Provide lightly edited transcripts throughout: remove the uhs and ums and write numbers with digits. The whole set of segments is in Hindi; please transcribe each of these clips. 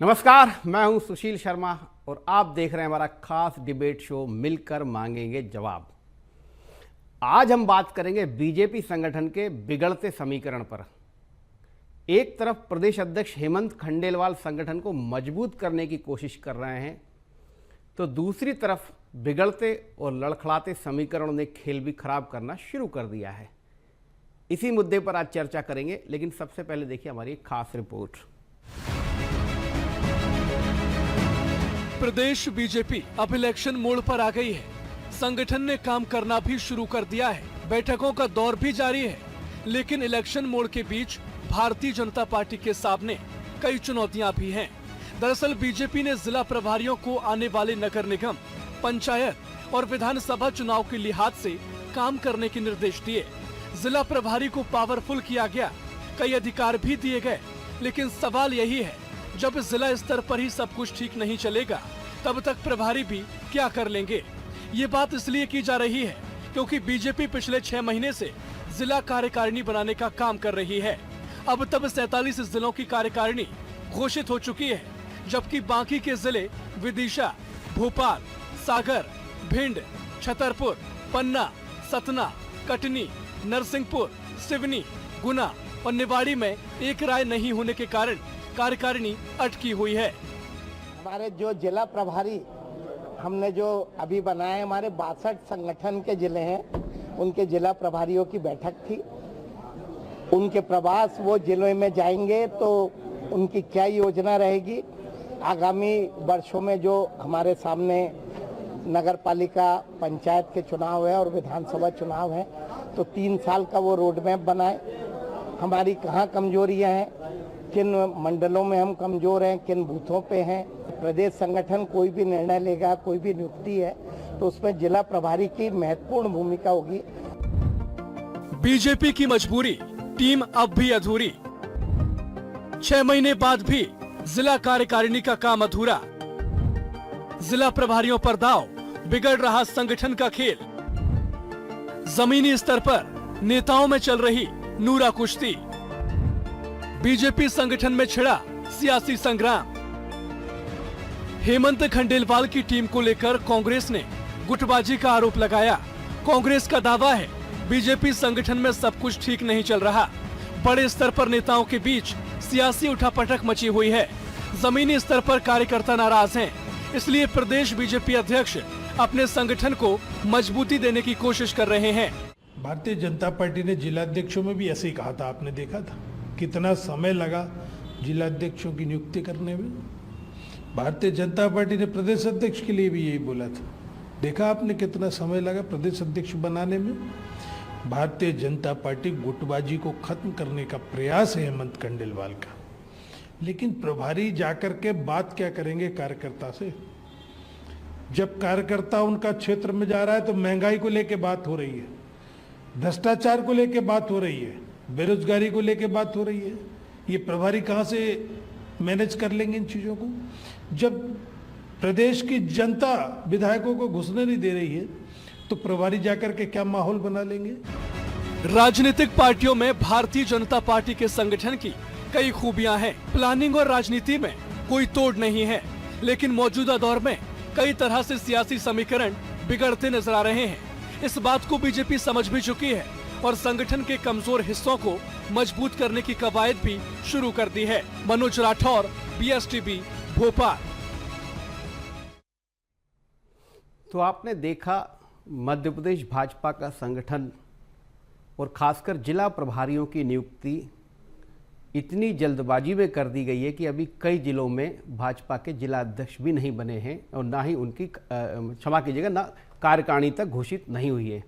नमस्कार, मैं हूं सुशील शर्मा और आप देख रहे हैं हमारा खास डिबेट शो मिलकर मांगेंगे जवाब। आज हम बात करेंगे बीजेपी संगठन के बिगड़ते समीकरण पर। एक तरफ प्रदेश अध्यक्ष हेमंत खंडेलवाल संगठन को मजबूत करने की कोशिश कर रहे हैं, तो दूसरी तरफ बिगड़ते और लड़खड़ाते समीकरणों ने खेल भी खराब करना शुरू कर दिया है। इसी मुद्दे पर आज चर्चा करेंगे, लेकिन सबसे पहले देखिए हमारी एक खास रिपोर्ट। प्रदेश बीजेपी अब इलेक्शन मोड पर आ गई है। संगठन ने काम करना भी शुरू कर दिया है, बैठकों का दौर भी जारी है। लेकिन इलेक्शन मोड के बीच भारतीय जनता पार्टी के सामने कई चुनौतियां भी हैं। दरअसल बीजेपी ने जिला प्रभारियों को आने वाले नगर निगम, पंचायत और विधानसभा चुनाव के लिहाज से काम करने के निर्देश दिए। जिला प्रभारी को पावरफुल किया गया, कई अधिकार भी दिए गए। लेकिन सवाल यही है, जब जिला स्तर पर ही सब कुछ ठीक नहीं चलेगा, तब तक प्रभारी भी क्या कर लेंगे। ये बात इसलिए की जा रही है क्योंकि बीजेपी पिछले 6 महीने से जिला कार्यकारिणी बनाने का काम कर रही है। अब तक 47 जिलों की कार्यकारिणी घोषित हो चुकी है, जबकि बाकी के जिले विदिशा, भोपाल, सागर, भिंड, छतरपुर, पन्ना, सतना, कटनी, नरसिंहपुर, सिवनी, गुना और निवाड़ी में एक राय नहीं होने के कारण कार्यकारिणी अटकी हुई है। हमारे जो जिला प्रभारी हमने जो अभी बनाए, हमारे 62 संगठन के जिले हैं, उनके जिला प्रभारियों की बैठक थी। उनके प्रवास, वो जिलों में जाएंगे तो उनकी क्या योजना रहेगी। आगामी वर्षों में जो हमारे सामने नगर पालिका, पंचायत के चुनाव है और विधानसभा चुनाव है, तो 3 साल का वो रोड मैप बनाए। हमारी कहाँ कमजोरियाँ हैं, किन मंडलों में हम कमजोर हैं, किन बूथों पे हैं। प्रदेश संगठन कोई भी निर्णय लेगा, कोई भी नियुक्ति है, तो उसमें जिला प्रभारी की महत्वपूर्ण भूमिका होगी। बीजेपी की मजबूरी, टीम अब भी अधूरी। 6 महीने बाद भी जिला कार्यकारिणी का काम अधूरा। जिला प्रभारियों पर दाव, बिगड़ रहा संगठन का खेल। जमीनी स्तर पर नेताओं में चल रही नूरा कुश्ती। बीजेपी संगठन में छिड़ा सियासी संग्राम। हेमंत खंडेलवाल की टीम को लेकर कांग्रेस ने गुटबाजी का आरोप लगाया। कांग्रेस का दावा है बीजेपी संगठन में सब कुछ ठीक नहीं चल रहा। बड़े स्तर पर नेताओं के बीच सियासी उठापटक मची हुई है। जमीनी स्तर पर कार्यकर्ता नाराज हैं, इसलिए प्रदेश बीजेपी अध्यक्ष अपने संगठन को मजबूती देने की कोशिश कर रहे हैं। भारतीय जनता पार्टी ने जिलाध्यक्षों में भी ऐसे ही कहा था, आपने देखा था कितना समय लगा जिलाध्यक्षों की नियुक्ति करने में। भारतीय जनता पार्टी ने प्रदेश अध्यक्ष के लिए भी यही बोला था, देखा आपने कितना समय लगा प्रदेश अध्यक्ष बनाने में। भारतीय जनता पार्टी गुटबाजी को खत्म करने का प्रयास है हेमंत खंडेलवाल का, लेकिन प्रभारी जाकर के बात क्या करेंगे कार्यकर्ता से। जब कार्यकर्ता उनका क्षेत्र में जा रहा है तो महंगाई को लेकर बात हो रही है, भ्रष्टाचार को लेकर बात हो रही है, बेरोजगारी को लेकर बात हो रही है। ये प्रभारी कहाँ से मैनेज कर लेंगे इन चीज़ों को। जब प्रदेश की जनता विधायकों को घुसने नहीं दे रही है, तो प्रभारी जाकर के क्या माहौल बना लेंगे। राजनीतिक पार्टियों में भारतीय जनता पार्टी के संगठन की कई खूबियां हैं। प्लानिंग और राजनीति में कोई तोड़ नहीं है, लेकिन मौजूदा दौर में कई तरह से सियासी समीकरण बिगड़ते नजर आ रहे हैं। इस बात को बीजेपी समझ भी चुकी है और संगठन के कमजोर हिस्सों को मजबूत करने की कवायद भी शुरू कर दी है। मनोज राठौर, BSTV, भोपाल। तो आपने देखा मध्य प्रदेश भाजपा का संगठन और खासकर जिला प्रभारियों की नियुक्ति इतनी जल्दबाजी में कर दी गई है कि अभी कई जिलों में भाजपा के जिला अध्यक्ष भी नहीं बने हैं और ना ही उनकी, क्षमा कीजिएगा, ना कार्यकारिणी तक घोषित नहीं हुई है।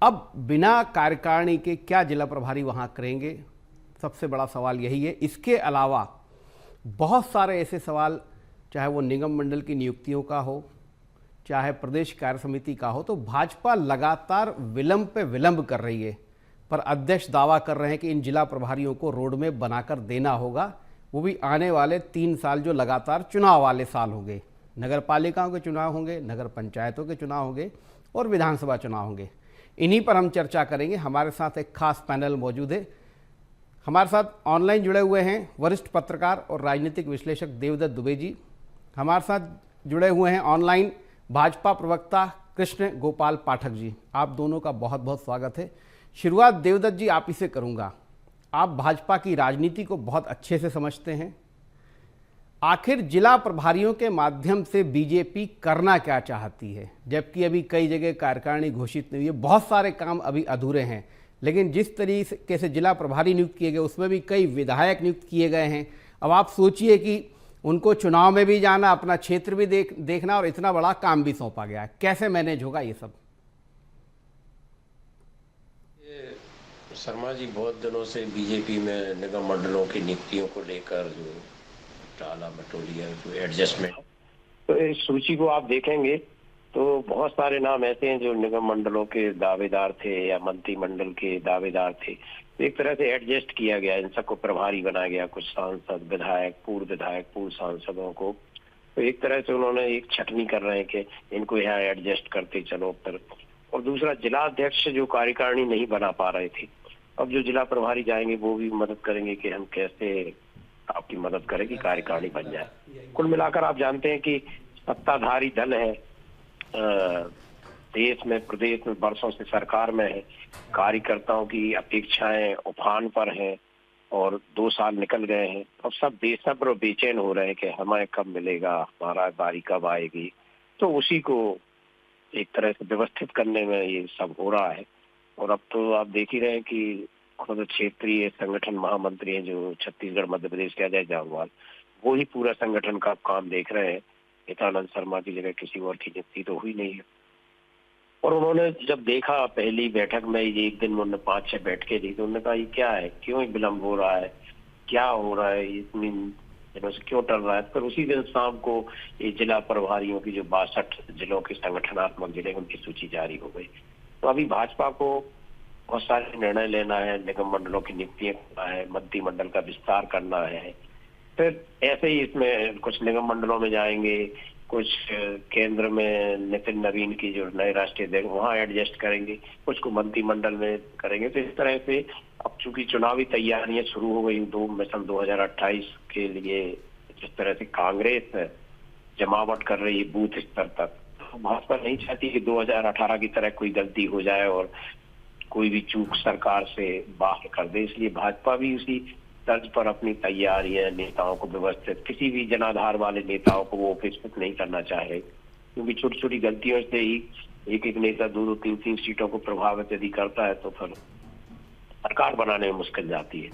अब बिना कार्यकारिणी के क्या जिला प्रभारी वहां करेंगे, सबसे बड़ा सवाल यही है। इसके अलावा बहुत सारे ऐसे सवाल, चाहे वो निगम मंडल की नियुक्तियों का हो, चाहे प्रदेश कार्य समिति का हो, तो भाजपा लगातार विलंब पे विलंब कर रही है। पर अध्यक्ष दावा कर रहे हैं कि इन जिला प्रभारियों को रोड मैप बनाकर देना होगा, वो भी आने वाले 3 साल जो लगातार चुनाव वाले साल होंगे। नगर पालिकाओं के चुनाव होंगे, नगर पंचायतों के चुनाव होंगे और विधानसभा चुनाव होंगे। इन्हीं पर हम चर्चा करेंगे। हमारे साथ एक खास पैनल मौजूद है। हमारे साथ ऑनलाइन जुड़े हुए हैं वरिष्ठ पत्रकार और राजनीतिक विश्लेषक देवदत्त दुबे जी। हमारे साथ जुड़े हुए हैं ऑनलाइन भाजपा प्रवक्ता कृष्ण गोपाल पाठक जी। आप दोनों का बहुत बहुत स्वागत है। शुरुआत देवदत्त जी आप ही से करूंगा। आप भाजपा की राजनीति को बहुत अच्छे से समझते हैं। आखिर जिला प्रभारियों के माध्यम से बीजेपी करना क्या चाहती है, जबकि अभी कई जगह कार्यकारिणी घोषित नहीं हुई है, बहुत सारे काम अभी अधूरे हैं, लेकिन जिस तरीके से जिला प्रभारी नियुक्त किए गए उसमें भी कई विधायक नियुक्त किए गए हैं। अब आप सोचिए कि उनको चुनाव में भी जाना, अपना क्षेत्र भी देखना और इतना बड़ा काम भी सौंपा गया है, कैसे मैनेज होगा ये सब? शर्मा जी बहुत दिनों से बीजेपी में निगम मंडलों की नियुक्तियों को लेकर जो टाला मटोलिया जो एडजस्टमेंट, तो इस सूची को आप देखेंगे तो बहुत सारे नाम ऐसे हैं जो निगम मंडलों के दावेदार थे या मंत्रिमंडल के दावेदार थे। तो एक तरह से एडजस्ट किया गया, इन सबको प्रभारी बनाया गया। कुछ सांसद, विधायक, पूर्व सांसदों को तो एक तरह से उन्होंने एक छटनी कर रहे हैं कि इनको यहाँ एडजस्ट करते चलो। और दूसरा, जिला अध्यक्ष जो कार्यकारिणी नहीं बना पा रहे थे, अब जो जिला प्रभारी जाएंगे वो भी मदद करेंगे कि हम कैसे आपकी मदद करें कि कार्यकारिणी बन जाए। कुल मिलाकर आप जानते हैं कि सत्ताधारी दल है, देश में, प्रदेश में बरसों से सरकार में है, कार्यकर्ताओं की अपेक्षाएं उफान पर हैं और 2 साल निकल गए हैं। अब सब बेसब्र और बेचैन हो रहे हैं कि हमें कब मिलेगा, हमारा बारी कब आएगी। तो उसी को एक तरह से व्यवस्थित करने में ये सब हो रहा है। और अब तो आप देख ही रहे हैं कि खुद क्षेत्रीय संगठन महामंत्री हैं जो छत्तीसगढ़ मध्य प्रदेश के अजय जामवाल, वो ही पूरा संगठन का काम देख रहे हैं। हितानंद शर्मा की जगह किसी और की नियुक्ति तो हुई नहीं है। और उन्होंने जब देखा पहली बैठक में, ये एक दिन में उन्होंने 5-6 बैठकें दी, तो उन्होंने कहा ये क्या है, क्यों विलम्ब हो रहा है, क्या हो रहा है, इतनी दिनों से क्यों टल रहा है। फिर उसी दिन शाम को ये जिला प्रभारियों की जो 62 जिलों के संगठनात्मक जिले उनकी सूची जारी हो गई। तो अभी भाजपा को बहुत सारे निर्णय लेना है, निगम मंडलों की नियुक्तियां करना है, मंत्रिमंडल का विस्तार करना है। फिर ऐसे ही इसमें कुछ निगम मंडलों में जाएंगे, कुछ केंद्र में नितिन नवीन की जो नए राष्ट्रीय अध्यक्ष वहां एडजस्ट करेंगे, कुछ को मंत्रिमंडल में करेंगे। तो इस तरह से अब चूंकि चुनावी तैयारियां शुरू हो गई सन 2028 के लिए, जिस तरह से कांग्रेस जमावट कर रही है बूथ स्तर तक, तो भाजपा नहीं चाहती कि 2018 की तरह कोई गलती हो जाए और कोई भी चूक सरकार से बाहर कर दे। इसलिए भाजपा भी उसी तर्ज पर अपनी तैयारियां, नेताओं को व्यवस्थित, किसी भी जनाधार वाले नेताओं को वो उपस्थित नहीं करना चाहे, क्योंकि छोटी छोटी गलतियों से ही एक नेता 2-2, 3-3 सीटों को प्रभावित यदि करता है तो फिर सरकार बनाने में मुश्किल जाती है।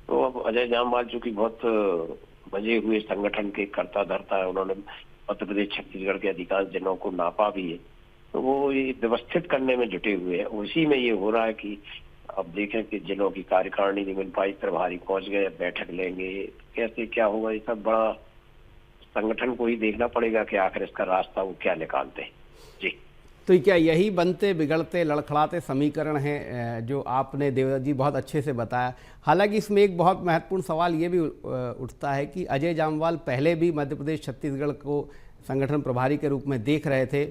तो अब अजय जामवाल चूंकि बहुत बजे हुए संगठन के कर्ता धर्ता है, उन्होंने मध्य प्रदेश छत्तीसगढ़ के अधिकांश जिलों को नापा भी है, तो वो ये व्यवस्थित करने में जुटे हुए हैं। उसी में ये हो रहा है कि अब देखें कि जिलों की कार्यकारिणी नहीं मिल पाई, प्रभारी पहुंच गए, बैठक लेंगे, कैसे क्या होगा, ये सब बड़ा संगठन को ही देखना पड़ेगा कि आखिर इसका रास्ता वो क्या निकालते हैं। जी, तो क्या यही बनते बिगड़ते लड़खड़ाते समीकरण हैं जो आपने देवदत्त जी बहुत अच्छे से बताया? हालांकि इसमें एक बहुत महत्वपूर्ण सवाल ये भी उठता है कि अजय जामवाल पहले भी मध्य प्रदेश छत्तीसगढ़ को संगठन प्रभारी के रूप में देख रहे थे,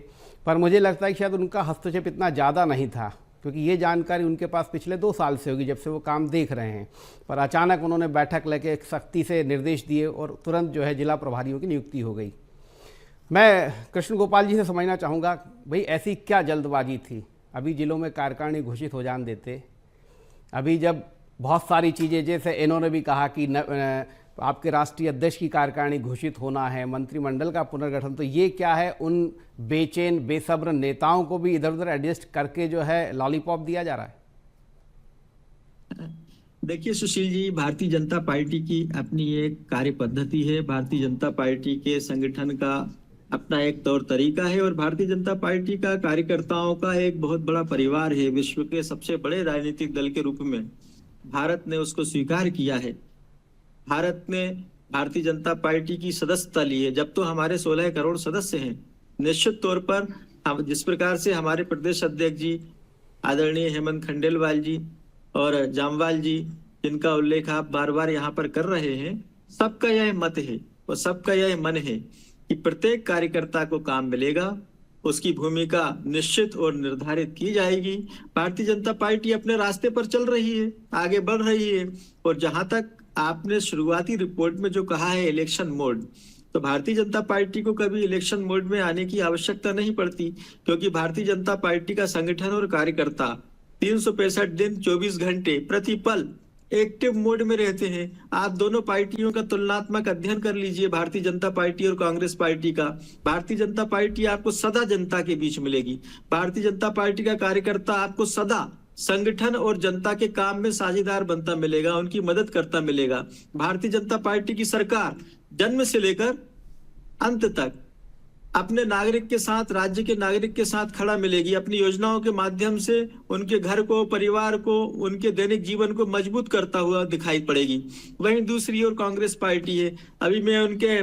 पर मुझे लगता है कि शायद उनका हस्तक्षेप इतना ज़्यादा नहीं था, क्योंकि ये जानकारी उनके पास पिछले 2 साल से होगी जब से वो काम देख रहे हैं। पर अचानक उन्होंने बैठक लेके एक सख्ती से निर्देश दिए और तुरंत जो है जिला प्रभारियों की नियुक्ति हो गई। मैं कृष्ण गोपाल जी से समझना चाहूँगा, भाई ऐसी क्या जल्दबाजी थी? अभी जिलों में कार्यकारिणी घोषित हो जाने देते। अभी जब बहुत सारी चीज़ें, जैसे इन्होंने भी कहा कि आपके राष्ट्रीय अध्यक्ष की कार्यकारिणी घोषित होना है, मंत्रिमंडल का पुनर्गठन, तो ये क्या है, उन बेचैन बेसब्र नेताओं को भी इधर उधर एडजस्ट करके जो है लॉलीपॉप दिया जा रहा है? देखिए सुशील जी, भारतीय जनता पार्टी की अपनी एक कार्य पद्धति है, भारतीय जनता पार्टी के संगठन का अपना एक तौर तरीका है और भारतीय जनता पार्टी का कार्यकर्ताओं का एक बहुत बड़ा परिवार है। विश्व के सबसे बड़े राजनीतिक दल के रूप में भारत ने उसको स्वीकार किया है। भारत ने भारतीय जनता पार्टी की सदस्यता ली है। जब तो हमारे 16 करोड़ सदस्य हैं, निश्चित तौर पर हम जिस प्रकार से हमारे प्रदेश अध्यक्ष जी आदरणीय हेमंत खंडेलवाल जी और जामवाल जी, जिनका उल्लेख आप बार बार यहाँ पर कर रहे हैं, सबका यह मत है और सबका यह मन है कि प्रत्येक कार्यकर्ता को काम मिलेगा, उसकी भूमिका निश्चित और निर्धारित की जाएगी। भारतीय जनता पार्टी अपने रास्ते पर चल रही है, आगे बढ़ रही है। और जहां तक आपने शुरुआती रिपोर्ट में जो कहा है इलेक्शन मोड, तो भारतीय जनता पार्टी को कभी इलेक्शन मोड में आने की आवश्यकता नहीं पड़ती, क्योंकि भारतीय जनता पार्टी का संगठन और कार्यकर्ता 365 दिन 24 घंटे प्रतिपल एक्टिव मोड में रहते हैं। आप दोनों पार्टियों का तुलनात्मक अध्ययन कर लीजिए, भारतीय जनता पार्टी और कांग्रेस पार्टी का। भारतीय जनता पार्टी आपको सदा जनता के बीच मिलेगी। भारतीय जनता पार्टी का कार्यकर्ता आपको सदा संगठन और जनता के काम में साझेदार बनता मिलेगा, उनकी मदद करता मिलेगा। भारतीय जनता पार्टी की सरकार जन्म से लेकर अंत तक अपने नागरिक के साथ, राज्य के नागरिक के साथ खड़ा मिलेगी। अपनी योजनाओं के माध्यम से उनके घर को, परिवार को, उनके दैनिक जीवन को मजबूत करता हुआ दिखाई पड़ेगी। वहीं दूसरी ओर कांग्रेस पार्टी है। अभी मैं उनके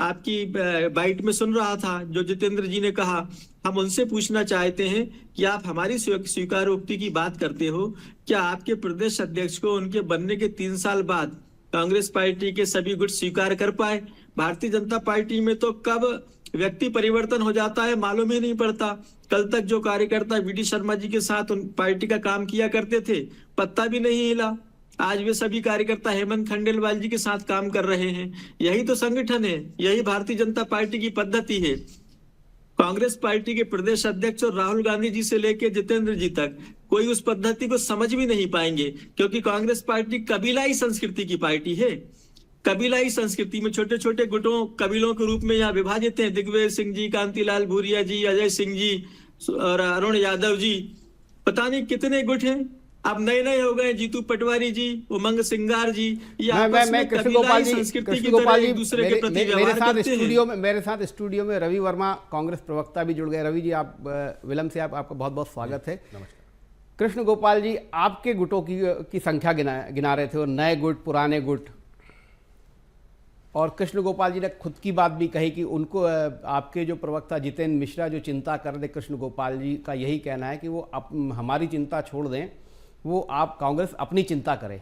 आपकी बाइट में सुन रहा था जो जितेंद्र जी ने कहा, हम उनसे पूछना चाहते हैं कि आप हमारी स्वीकारोक्ति की बात करते हो, क्या आपके प्रदेश अध्यक्ष को उनके बनने के 3 साल बाद कांग्रेस पार्टी के सभी गुट स्वीकार कर पाए? भारतीय जनता पार्टी में तो कब व्यक्ति परिवर्तन हो जाता है मालूम ही नहीं पड़ता। कल तक जो कार्यकर्ता वीडी शर्मा जी के साथ उन पार्टी का काम किया करते थे, पत्ता भी नहीं हिला। आज वे सभी कार्यकर्ता हेमंत खंडेलवाल जी के साथ काम कर रहे हैं। यही तो संगठन है, यही भारतीय जनता पार्टी की पद्धति है। कांग्रेस पार्टी के प्रदेश अध्यक्ष और राहुल गांधी जी से लेकर जितेंद्र जी तक कोई उस पद्धति को समझ भी नहीं पाएंगे, क्योंकि कांग्रेस पार्टी कबीलाई संस्कृति की पार्टी है। कबीलाई संस्कृति में छोटे छोटे गुटों, कबीलों के रूप में यहाँ विभाजित हैं। दिग्विजय सिंह जी, कांतिलाल भूरिया जी, अजय सिंह जी और अरुण यादव जी, पता नहीं कितने गुट हैं। अब नए नए हो गए, जीतू पटवारी जी, उमंग सिंगार जी। ये आपस में कबीलाई संस्कृति की तरह एक दूसरे के प्रति व्यवहार करते हैं। मेरे साथ स्टूडियो में रवि वर्मा कांग्रेस प्रवक्ता भी जुड़ गए। रवि जी, आप विलंब से आपका बहुत बहुत स्वागत है। कृष्ण गोपाल जी, आपके गुटों की संख्या गिना रहे थे, और नए गुट, पुराने गुट, और कृष्ण गोपाल जी ने खुद की बात भी कही कि उनको, आपके जो प्रवक्ता जितेंद्र मिश्रा जो चिंता कर रहे, कृष्ण गोपाल जी का यही कहना है कि वो हमारी चिंता छोड़ दें, वो आप कांग्रेस अपनी चिंता करें।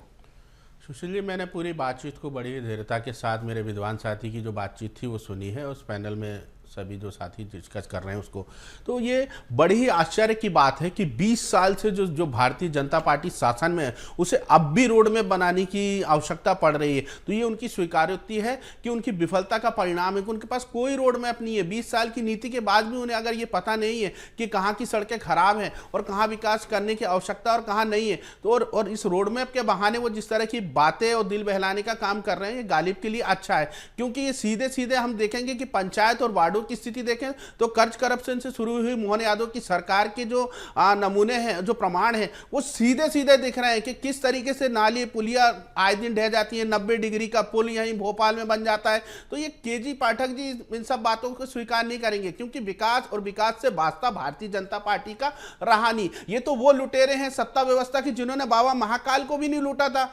सुशील जी, मैंने पूरी बातचीत को बड़ी धीरता के साथ मेरे विद्वान साथी की जो बातचीत थी वो सुनी है। उस पैनल में सभी जो साथी डिस्कस कर रहे हैं उसको, तो ये बड़ी ही आश्चर्य की बात है कि 20 साल से जो भारतीय जनता पार्टी शासन में है, उसे अब भी रोड में बनाने की आवश्यकता पड़ रही है। तो ये उनकी स्वीकारोक्ति है कि उनकी विफलता का परिणाम है कि उनके पास कोई रोड मैप नहीं है। 20 साल की नीति के बाद भी उन्हें अगर ये पता नहीं है कि कहाँ की सड़कें खराब हैं और कहाँ विकास करने की आवश्यकता और कहाँ नहीं है, तो और इस रोड मैप के बहाने वो जिस तरह की बातें और दिल बहलाने का काम कर रहे हैं, ये गालिब के लिए अच्छा है। क्योंकि ये सीधे सीधे हम देखेंगे कि पंचायत और वार्डों की स्थिति देखें तो कर्ज करप्शन से शुरू हुई मोहन यादव की सरकार के जो नमूने हैं, जो प्रमाण हैं, वो सीधे सीधे दिख रहे हैं कि किस तरीके से नाली पुलिया आए दिन ढह जाती है। 90 डिग्री का पुल यहीं भोपाल में बन जाता है। तो ये केजी पाठक जी इन सब बातों को स्वीकार नहीं करेंगे, क्योंकि विकास और विकास से वास्ता भारतीय जनता पार्टी का रहा नहीं। ये तो वो लुटेरे हैं सत्ता व्यवस्था की जिन्होंने बाबा महाकाल को भी नहीं लूटा था।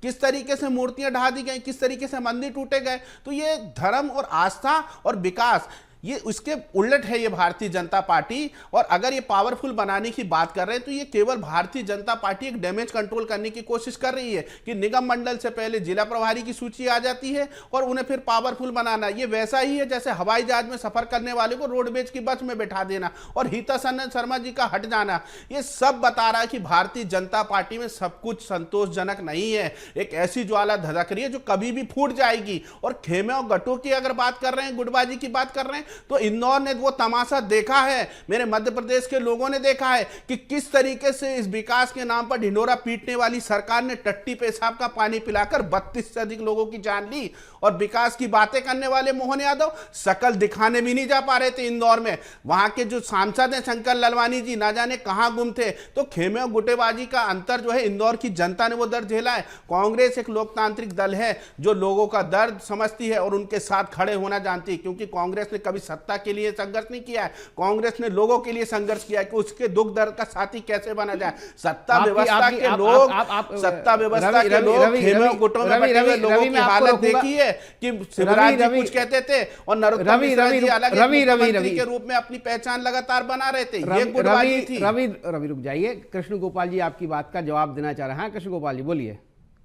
किस तरीके से मूर्तियां ढा दी गई, किस तरीके से मंदिर टूटे गए। तो ये धर्म और आस्था और विकास, ये उसके उलट है ये भारतीय जनता पार्टी। और अगर ये पावरफुल बनाने की बात कर रहे हैं तो ये केवल भारतीय जनता पार्टी एक डैमेज कंट्रोल करने की कोशिश कर रही है कि निगम मंडल से पहले जिला प्रभारी की सूची आ जाती है और उन्हें फिर पावरफुल बनाना। ये वैसा ही है जैसे हवाई जहाज में सफर करने वाले को रोडवेज की बस में बैठा देना और हिता शर्मा जी का हट जाना। ये सब बता रहा है कि भारतीय जनता पार्टी में सब कुछ संतोषजनक नहीं है। एक ऐसी ज्वाला धधक रही है जो कभी भी फूट जाएगी। और खेमे और गठों की अगर बात कर रहे हैं, गुटबाजी की बात कर रहे हैं, तो इंदौर ने वो तमाशा देखा है, मेरे मध्य प्रदेश के लोगों ने देखा है कि किस तरीके से इस विकास के नाम पर ढिंढोरा पीटने वाली सरकार ने टट्टी पेशाब का पानी पिलाकर 32 से अधिक लोगों की जान ली। और विकास की बातें करने वाले मोहन यादव शकल दिखाने भी नहीं जा पा रहे थे इंदौर में। वहां के जो सांसद हैं शंकर ललवानी जी ना जाने कहां गुम थे। तो खेमे और गुटेबाजी का अंतर जो है इंदौर की जनता ने वो दर्द झेला है। कांग्रेस एक लोकतांत्रिक दल है जो लोगों का दर्द समझती है और उनके साथ खड़े होना जानती है, क्योंकि कांग्रेस ने कभी सत्ता के लिए संघर्ष नहीं किया है। कांग्रेस ने लोगों के लिए संघर्ष किया है कि उसके दुख दर्द का साथी कैसे बना जाए। सत्ता व्यवस्था के लोग, सत्ता व्यवस्था के लोग खेमे और गुटों में बटे हुए लोगों की हालत देखी है कि शिवराज जी कुछ कहते थे और नरोत्तम मिश्रा जी अलग मुख्यमंत्री के रूप में अपनी पहचान लगातार बना रहे थे। ये गुटबाजी थी। रवि रुक जाइए, कृष्ण गोपाल जी आपकी बात का जवाब देना चाह रहे हैं। कृष्ण गोपाल जी बोलिए,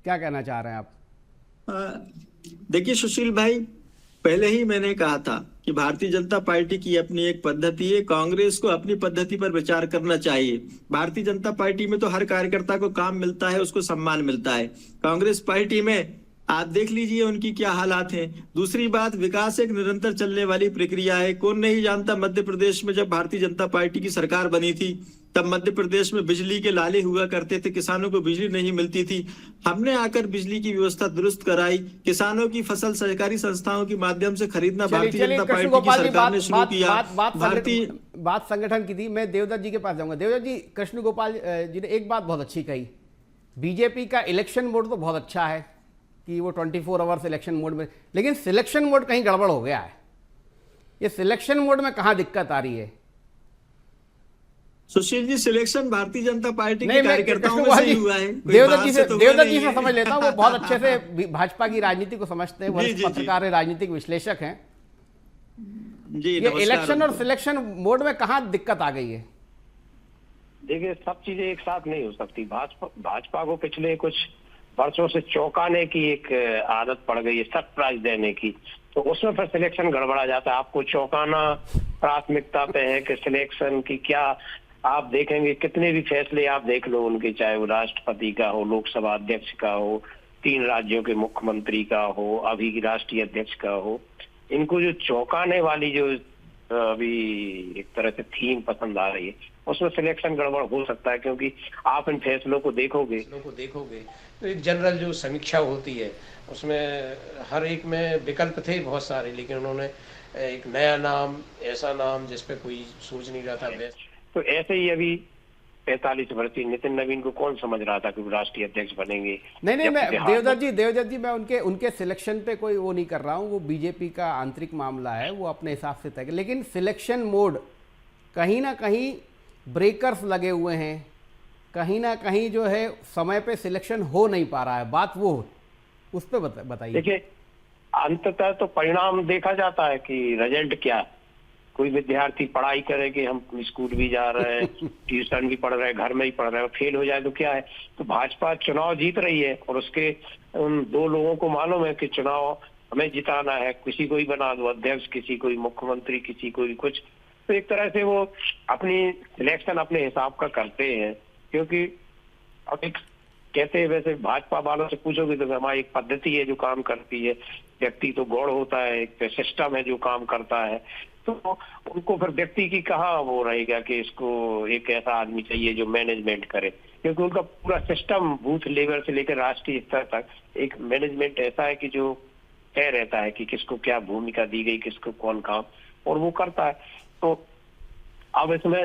क्या कहना चाह रहे हैं आप? देखिए सुशील भाई, पहले ही मैंने कहा था कि भारतीय जनता पार्टी की अपनी एक पद्धति है, कांग्रेस को अपनी पद्धति पर विचार करना चाहिए। भारतीय जनता पार्टी में तो हर कार्यकर्ता को काम मिलता है, उसको सम्मान मिलता है। कांग्रेस पार्टी में आप देख लीजिए उनकी क्या हालात हैं। दूसरी बात, विकास एक निरंतर चलने वाली प्रक्रिया है। कौन नहीं जानता मध्य प्रदेश में जब भारतीय जनता पार्टी की सरकार बनी थी तब मध्य प्रदेश में बिजली के लाले हुआ करते थे, किसानों को बिजली नहीं मिलती थी। हमने आकर बिजली की व्यवस्था दुरुस्त कराई, किसानों की फसल सहकारी संस्थाओं के माध्यम से खरीदना भारतीय जनता पार्टी की सरकार ने शुरू किया। भारतीय बात संगठन की थी। मैं देवदत्त जी के पास जाऊंगा। देवदत्त जी, कृष्ण गोपाल जी ने एक बात बहुत अच्छी कही, बीजेपी का इलेक्शन मोड तो बहुत अच्छा है कि वो 24 आवर्स इलेक्शन मोड में, लेकिन सिलेक्शन मोड कहीं गड़बड़ हो गया है। ये सिलेक्शन मोड में कहां दिक्कत आ रही है? सुशील जी, सिलेक्शन भारतीय जनता पार्टी के कार्यकर्ताओं में से हुआ है। देवदत्त जी से समझ लेता हूं, वो बहुत अच्छे से भाजपा की राजनीति को समझते हैं, वरिष्ठ पत्रकार है, राजनीतिक विश्लेषक हैं जी। ये इलेक्शन और सिलेक्शन मोड में कहां दिक्कत आ गई है? देखिए, सब चीजें एक साथ नहीं हो सकती। भाजपा को पिछले कुछ वर्षों से चौंकाने की एक आदत पड़ गई है, सरप्राइज देने की, तो उसमें फिर सिलेक्शन गड़बड़ा जाता है। आपको चौंकाना प्राथमिकता पे है कि सिलेक्शन की क्या, आप देखेंगे कितने भी फैसले आप देख लो उनके, चाहे वो राष्ट्रपति का हो, लोकसभा अध्यक्ष का हो, 3 राज्यों के मुख्यमंत्री का हो, अभी की राष्ट्रीय अध्यक्ष का हो, इनको जो चौंकाने वाली जो अभी एक तरह से थीम पसंद आ रही है, उसमें सिलेक्शन गड़बड़ हो सकता है। क्योंकि आप इन फैसलों को देखोगे तो एक जनरल जो समीक्षा होती है उसमें हर एक में विकल्प थे बहुत सारे, लेकिन उन्होंने एक नया नाम, ऐसा नाम जिस पे कोई सोच नहीं रहा था। तो ऐसे ही अभी 45 वर्षीय नितिन नवीन को कौन समझ रहा था कि वो राष्ट्रीय अध्यक्ष बनेंगे? नहीं, मैं देवदत्त जी मैं उनके सिलेक्शन पे कोई वो नहीं कर रहा हूँ, वो बीजेपी का आंतरिक मामला है, वो अपने हिसाब से तय। लेकिन सिलेक्शन मोड कहीं ना कहीं ब्रेकर्स लगे हुए हैं, कहीं ना कहीं जो है समय पे सिलेक्शन हो नहीं पा रहा है। बात वो उस पर बताइए। देखिए, अंततः तो परिणाम देखा जाता है कि रिजल्ट क्या। कोई विद्यार्थी पढ़ाई करे कि हम स्कूल भी जा रहे हैं, ट्यूशन भी पढ़ रहे हैं, घर में ही पढ़ रहे हैं, फेल हो जाए तो क्या है? तो भाजपा चुनाव जीत रही है और उसके उन 2 लोगों को मालूम है कि चुनाव हमें जिताना है, किसी को ही बना दो अध्यक्ष, किसी को ही मुख्यमंत्री, किसी को ही कुछ। तो एक तरह से वो अपनी सिलेक्शन अपने हिसाब का करते हैं। क्योंकि अब एक कहते हैं, वैसे भाजपा वालों से पूछोगे तो हमारी एक पद्धति है जो काम करती है, व्यक्ति तो गौड़ होता है, एक सिस्टम है जो काम करता है। तो उनको फिर व्यक्ति की कहाँ वो रहेगा कि इसको एक ऐसा आदमी चाहिए जो मैनेजमेंट करे, क्योंकि उनका पूरा सिस्टम बूथ लेवल से लेकर राष्ट्रीय स्तर तक एक मैनेजमेंट ऐसा है कि जो तय रहता है कि किसको क्या भूमिका दी गई, किसको कौन काम, और वो करता है। तो अब इसमें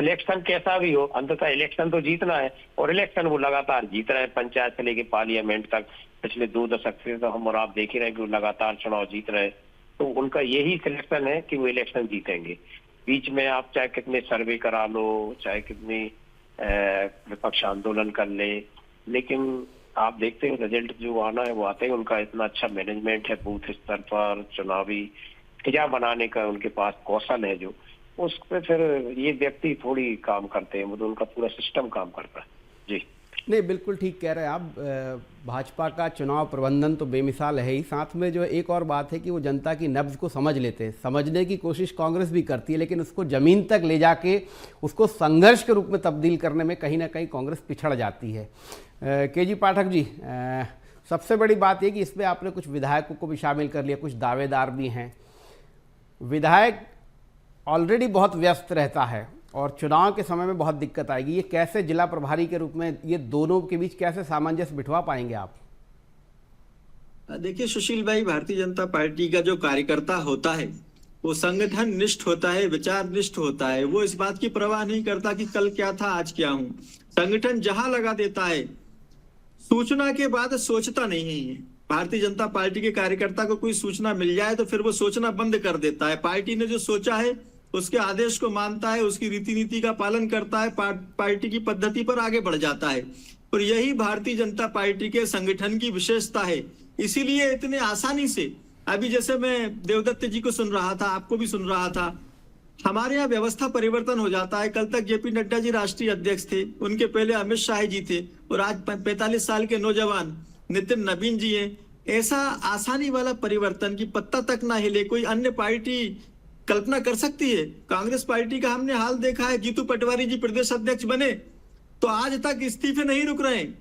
इलेक्शन कैसा भी हो, अंततः इलेक्शन तो जीतना है, और इलेक्शन वो लगातार जीत रहे हैं, पंचायत से लेके पार्लियामेंट तक। पिछले 2 दशक से तो हम और आप देख ही रहे हैं कि वो लगातार चुनाव जीत रहे हैं। तो उनका यही सिलेक्शन है कि वो इलेक्शन जीतेंगे। बीच में आप चाहे कितने सर्वे करा लो, चाहे कितनी विपक्ष आंदोलन कर ले, लेकिन आप देखते हैं रिजल्ट जो आना है वो आते हैं। उनका इतना अच्छा मैनेजमेंट है बूथ स्तर पर, चुनावी खिजा बनाने का उनके पास कौशल है, जो उस पर फिर ये व्यक्ति थोड़ी काम करते हैं, मतलब उनका पूरा सिस्टम काम करता है। जी नहीं, बिल्कुल ठीक कह रहे हैं आप। भाजपा का चुनाव प्रबंधन तो बेमिसाल है ही, साथ में जो एक और बात है कि वो जनता की नब्ज को समझ लेते हैं। समझने की कोशिश कांग्रेस भी करती है, लेकिन उसको ज़मीन तक ले जाके उसको संघर्ष के रूप में तब्दील करने में कहीं ना कहीं कांग्रेस पिछड़ जाती है। के.जी. पाठक जी, सबसे बड़ी बात ये कि इसमें आपने कुछ विधायकों को भी शामिल कर लिया, कुछ दावेदार भी हैं। विधायक ऑलरेडी बहुत व्यस्त रहता है और चुनाव के समय में बहुत दिक्कत आएगी। ये कैसे जिला प्रभारी के रूप में ये दोनों के बीच कैसे सामंजस्य बिठवा पाएंगे आप? देखिए सुशील भाई, भारतीय जनता पार्टी का जो कार्यकर्ता होता है वो संगठन निष्ठ होता है, विचार निष्ठ होता है। वो इस बात की परवाह नहीं करता कि कल क्या था, आज क्या हूं। संगठन जहां लगा देता है, सूचना के बाद सोचता नहीं है। भारतीय जनता पार्टी के कार्यकर्ता को कोई सूचना मिल जाए तो फिर वो सोचना बंद कर देता है। पार्टी ने जो सोचा है उसके आदेश को मानता है, उसकी रीति नीति का पालन करता है, पार्टी की पद्धति पर आगे बढ़ जाता है। और यही भारतीय जनता पार्टी के संगठन की विशेषता है। इसीलिए इतने आसानी से, अभी जैसे मैं देवदत्त जी को सुन रहा था, आपको भी सुन रहा था, हमारे यहाँ व्यवस्था परिवर्तन हो जाता है। कल तक जेपी नड्डा जी राष्ट्रीय अध्यक्ष थे, उनके पहले अमित शाह जी थे, और आज 45 साल के नौजवान नितिन नवीन जी हैं। ऐसा आसानी वाला परिवर्तन की पत्ता तक ना हिले कोई अन्य पार्टी कल्पना कर सकती है? कांग्रेस पार्टी का हमने हाल देखा है। जीतू पटवारी जी प्रदेश अध्यक्ष बने तो आज तक इस्तीफे नहीं रुक रहे हैं।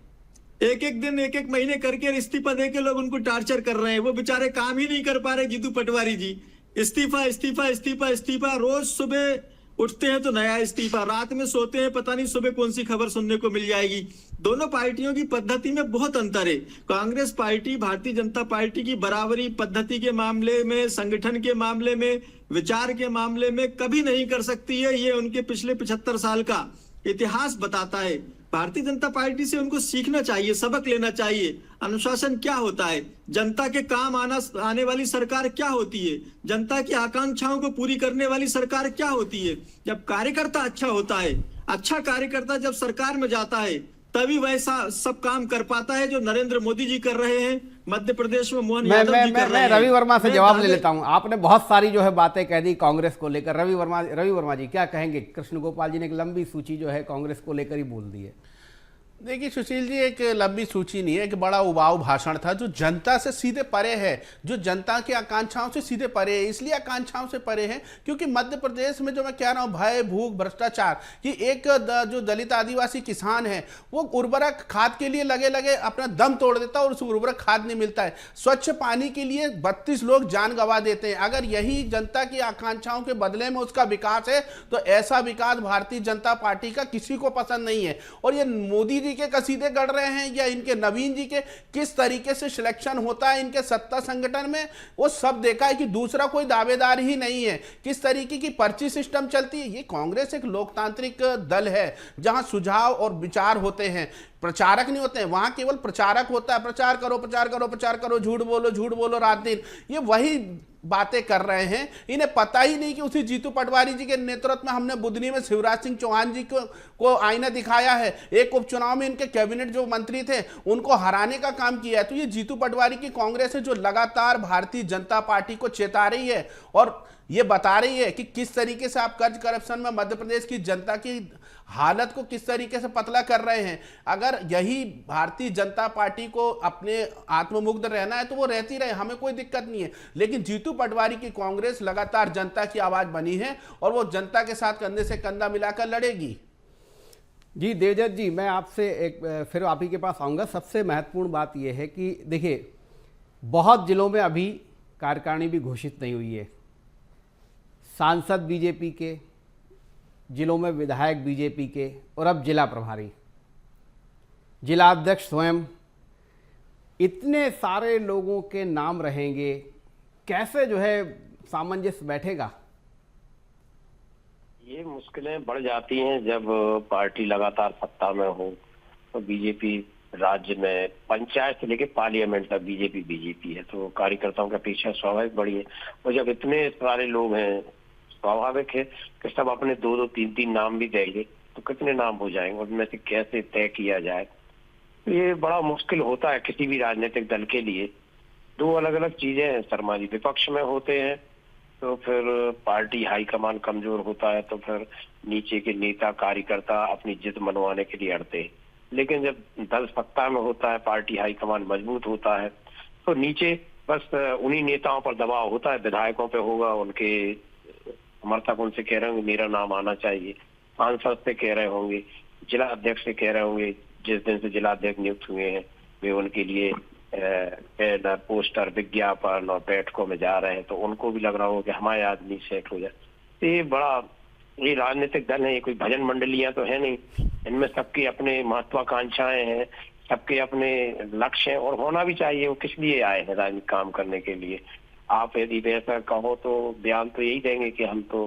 एक एक दिन एक एक महीने करके इस्तीफा देके लोग उनको टार्चर कर रहे हैं। वो बेचारे काम ही नहीं कर पा रहे। जीतू पटवारी जी इस्तीफा इस्तीफा इस्तीफा इस्तीफा, रोज सुबह उठते हैं तो नया इस्तीफा, रात में सोते हैं पता नहीं सुबह कौन सी खबर सुनने को मिल जाएगी। दोनों पार्टियों की पद्धति में बहुत अंतर है। कांग्रेस पार्टी भारतीय जनता पार्टी की बराबरी पद्धति के मामले में, संगठन के मामले में, विचार के मामले में कभी नहीं कर सकती है। ये उनके पिछले 75 साल का इतिहास बताता है। भारतीय जनता पार्टी से उनको सीखना चाहिए, सबक लेना चाहिए। अनुशासन क्या होता है, जनता के काम आने वाली सरकार क्या होती है, जनता की आकांक्षाओं को पूरी करने वाली सरकार क्या होती है। जब कार्यकर्ता अच्छा होता है, अच्छा कार्यकर्ता जब सरकार में जाता है तभी वैसा सब काम कर पाता है जो नरेंद्र मोदी जी कर रहे हैं, मध्य प्रदेश में मोहन यादव जी कर रहे हैं। मैं रवि वर्मा से जवाब ले लेता हूं। आपने बहुत सारी जो है बातें कह दी कांग्रेस को लेकर। रवि वर्मा जी क्या कहेंगे? कृष्ण गोपाल जी ने एक लंबी सूची जो है कांग्रेस को लेकर ही बोल दी है। देखिए सुशील जी, एक लंबी सूची नहीं है, एक बड़ा उबाऊ भाषण था जो जनता से सीधे परे है, जो जनता की आकांक्षाओं से सीधे परे है। इसलिए आकांक्षाओं से परे है क्योंकि मध्य प्रदेश में जो मैं कह रहा हूँ भय, भूख, भ्रष्टाचार कि एक जो दलित आदिवासी किसान है वो उर्वरक खाद के लिए लगे लगे अपना दम तोड़ देता है और उस उर्वरक खाद नहीं मिलता है। स्वच्छ पानी के लिए 32 लोग जान गंवा देते हैं। अगर यही जनता की आकांक्षाओं के बदले में उसका विकास है तो ऐसा विकास भारतीय जनता पार्टी का किसी को पसंद नहीं है। और ये मोदी के कसीदे गढ़ रहे हैं या इनके नवीन जी के किस तरीके से सिलेक्शन होता है इनके सत्ता संगठन में, वो सब देखा है कि दूसरा कोई दावेदार ही नहीं है। किस तरीके की पर्ची सिस्टम चलती है। ये कांग्रेस एक लोकतांत्रिक दल है जहां सुझाव और विचार होते हैं, प्रचारक नहीं होते हैं। वहां केवल प्रचारक होता है, प्रचार करो प्रचार करो प्रचार करो, झूठ बोलो रात दिन। ये वही बातें कर रहे हैं। इन्हें पता ही नहीं कि उसी जीतू पटवारी जी के नेतृत्व में हमने बुधनी में शिवराज सिंह चौहान जी को आईना दिखाया है। एक उपचुनाव में इनके कैबिनेट जो मंत्री थे उनको हराने का काम किया है। तो ये जीतू पटवारी की कांग्रेस है जो लगातार भारतीय जनता पार्टी को चेता रही है और ये बता रही है कि किस तरीके से आप कर्ज करप्शन में मध्य प्रदेश की जनता की हालत को किस तरीके से पतला कर रहे हैं। अगर यही भारतीय जनता पार्टी को अपने आत्ममुग्ध रहना है तो वो रहती रहे, हमें कोई दिक्कत नहीं है। लेकिन जीतू पटवारी की कांग्रेस लगातार जनता की आवाज बनी है और वो जनता के साथ कंधे से कंधा मिलाकर लड़ेगी। जी देवदत्त जी, मैं आपसे एक फिर आप ही के पास आऊँगा। सबसे महत्वपूर्ण बात यह है कि देखिए बहुत जिलों में अभी कार्यकारिणी भी घोषित नहीं हुई है। सांसद बीजेपी के, जिलों में विधायक बीजेपी के और अब जिला प्रभारी, जिला अध्यक्ष स्वयं, इतने सारे लोगों के नाम रहेंगे। कैसे जो है सामंजस्य बैठेगा? ये मुश्किलें बढ़ जाती हैं जब पार्टी लगातार सत्ता में हो। तो बीजेपी राज्य में पंचायत से लेकर पार्लियामेंट तक बीजेपी है, तो कार्यकर्ताओं का पीछा स्वाभाविक बड़ी है। और जब इतने सारे लोग हैं स्वाभाविक है कि सब अपने 2-2, 3-3 नाम भी देंगे तो कितने नाम हो जाएंगे, उनमें से कैसे तय किया जाए। तो ये बड़ा मुश्किल होता है किसी भी राजनीतिक दल के लिए। दो अलग अलग चीजें हैं। शर्मा जी विपक्ष में होते हैं तो फिर पार्टी हाईकमान कमजोर होता है तो फिर नीचे के नेता कार्यकर्ता अपनी जिद मनवाने के लिए अड़ते हैं। लेकिन जब दल सत्ता में होता है, पार्टी हाईकमान मजबूत होता है तो नीचे बस उन्हीं नेताओं पर दबाव होता है। विधायकों पे होगा, उनके समर्थक उनसे कह रहे होंगे मेरा नाम आना चाहिए, सांसद से कह रहे होंगे, जिला अध्यक्ष से कह रहे होंगे, जिस दिन से जिला अध्यक्ष नियुक्त हुए हैं वे उनके लिए पोस्टर, विज्ञापन और बैठकों में जा रहे हैं तो उनको भी लग रहा होगा कि हमारे आदमी सेट हो जाए। तो ये राजनीतिक दल है, ये कोई भजन मंडलियां तो है नहीं। इनमें सबके अपने महत्वाकांक्षाएं हैं, सबके अपने लक्ष्य हैं और होना भी चाहिए। वो किस लिए आए हैं? राजनीतिक काम करने के लिए। आप यदि वैसा कहो तो बयान तो यही देंगे कि हम तो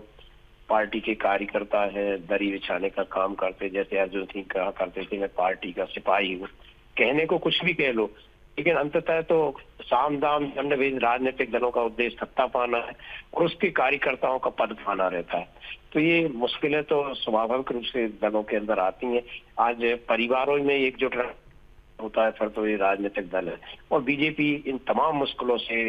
पार्टी के कार्यकर्ता हैं, दरी बिछाने का काम करते, जैसे अर्जुन सिंह कहा करते थे मैं पार्टी का सिपाही हूँ। कहने को कुछ भी कह लो, लेकिन अंततः तो साम दाम दंड भेद राजनीतिक दलों का उद्देश्य सत्ता पाना है और उसके कार्यकर्ताओं का पद पाना रहता है। तो ये मुश्किलें तो स्वाभाविक रूप से दलों के अंदर आती हैं। आज परिवारों में एकजुट होता है फिर तो ये राजनीतिक दल है। और बीजेपी इन तमाम मुश्किलों से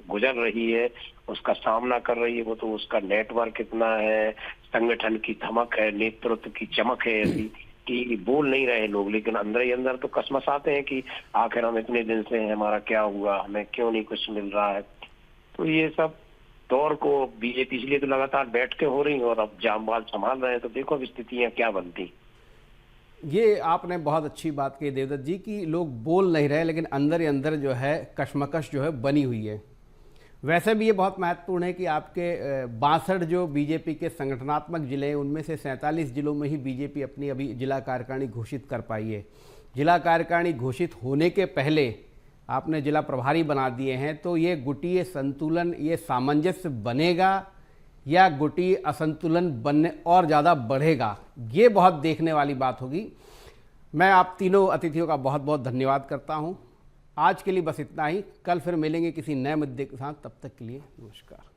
गुजर रही है, उसका सामना कर रही है। वो तो उसका नेटवर्क कितना है, संगठन की धमक है, नेतृत्व की चमक है ऐसी कि बोल नहीं रहे लोग, लेकिन अंदर ही अंदर तो कसमसाते हैं कि आखिर हम इतने दिन से हैं, हमारा क्या हुआ, हमें क्यों नहीं कुछ मिल रहा है। तो ये सब दौर को बीजेपी इसलिए तो लगातार बैठ के हो रही, और अब जामबाज संभाल रहे हैं, तो देखो अब स्थितियां क्या बनती। ये आपने बहुत अच्छी बात कही देवदत्त जी कि लोग बोल नहीं रहे, लेकिन अंदर ही अंदर जो है कशमकश जो है बनी हुई है। वैसे भी ये बहुत महत्वपूर्ण है कि आपके 62 जो बीजेपी के संगठनात्मक जिले हैं, उनमें से 47 जिलों में ही बीजेपी अपनी अभी जिला कार्यकारिणी घोषित कर पाई है। जिला कार्यकारिणी घोषित होने के पहले आपने जिला प्रभारी बना दिए हैं, तो ये गुटीय संतुलन, ये सामंजस्य बनेगा या गुटीय असंतुलन बनने और ज़्यादा बढ़ेगा, ये बहुत देखने वाली बात होगी। मैं आप तीनों अतिथियों का बहुत बहुत धन्यवाद करता हूँ। आज के लिए बस इतना ही। कल फिर मिलेंगे किसी नए मुद्दे के साथ। तब तक के लिए नमस्कार।